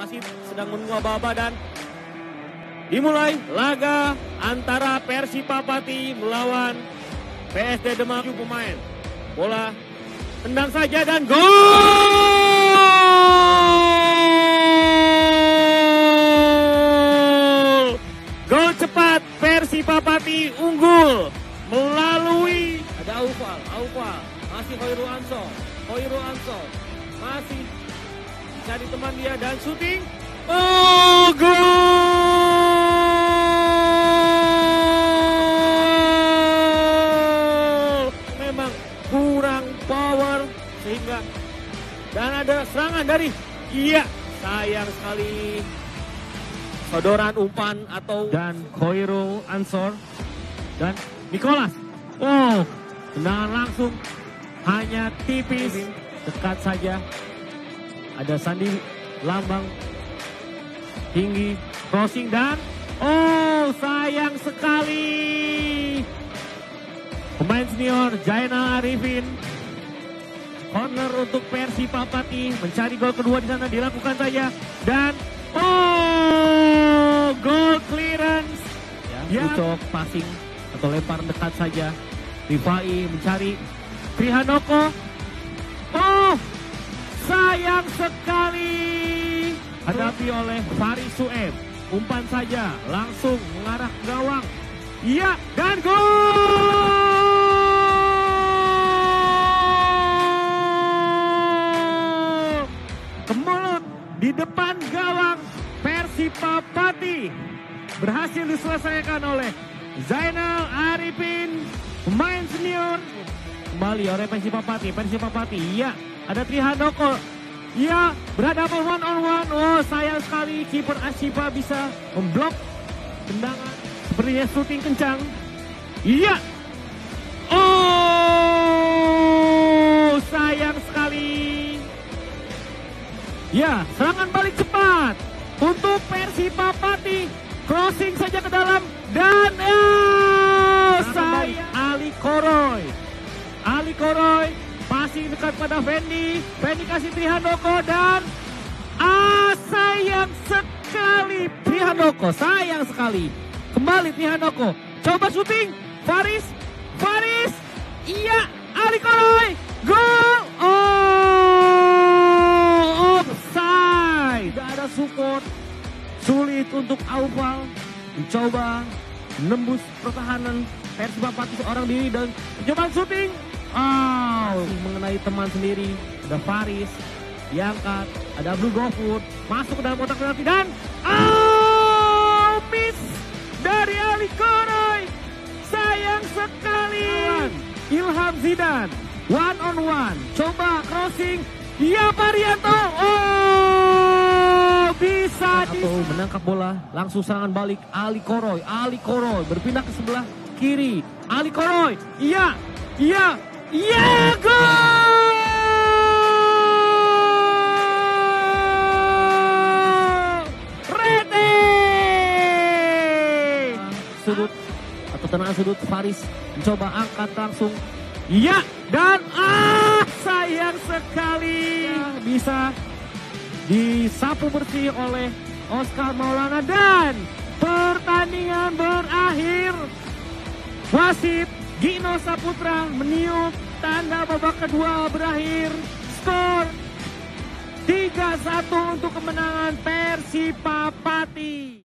masih sedang menunggu aba-aba dan dimulai laga antara Persipa Pati melawan PSD Demak. 7 pemain. Bola tendang saja dan gol! Gol cepat Persipa Pati unggul melalui ada Aufal masih Hoirul Ansor masih cari teman dia dan syuting. Oh, gol! Memang kurang power sehingga dan ada serangan dari sayang sekali sodoran umpan atau dan Hoirul Ansor dan Nicholas. Oh, tendangan langsung hanya tipis dekat saja. Ada Sandi Lambang tinggi crossing dan sayang sekali pemain senior Zainal Arifin. Corner untuk Persipa Pati mencari gol kedua di sana dilakukan saja dan goal clearance ya. Ucok passing atau lempar dekat saja. Rifai mencari Trihanoko. Sayang sekali hadapi oleh Faris Sueb. Umpan saja langsung mengarah ke gawang. Iya dan gol! Kemulut di depan gawang Persipa Pati berhasil diselesaikan oleh Zainal Arifin, pemain senior. Kembali oleh Persipa Pati. Iya, ada Trihanoko. Iya, berhadapan one on one. Oh, sayang sekali kiper Ashifa bisa memblok tendangan. Sepertinya syuting kencang. Iya. Oh, sayang sekali. Ya, serangan balik cepat untuk Persipa Pati. Crossing saja ke dalam dan Ali Koroy masih dekat pada Fendi kasih Trihanoko dan sayang sekali Trihanoko, sayang sekali. Kembali Trihanoko, coba syuting, Faris, iya, Ali Koroy, gol! Offside, tidak ada support, sulit untuk Aufal mencoba menembus pertahanan Persipa Pati seorang diri dan percobaan syuting. Mengenai teman sendiri. Ada Faris diangkat, ada Abdul Ghafur masuk ke dalam kotak penalti dan miss dari Ali Koroy. Sayang sekali. Ilham Zidan one on one, coba crossing. Iya, Parianto. Bisa menangkap bola, langsung serangan balik Ali Koroy berpindah ke sebelah kiri. Ali Koroy, iya, gol! Rete! Sudut atau tendangan sudut, Faris mencoba angkat langsung. Iya, dan sayang sekali. Bisa disapu bersih oleh Oscar Maulana dan pertandingan berakhir. Wasit Gino Saputra meniup tanda babak kedua berakhir. Skor 3-1 untuk kemenangan Persipa Pati.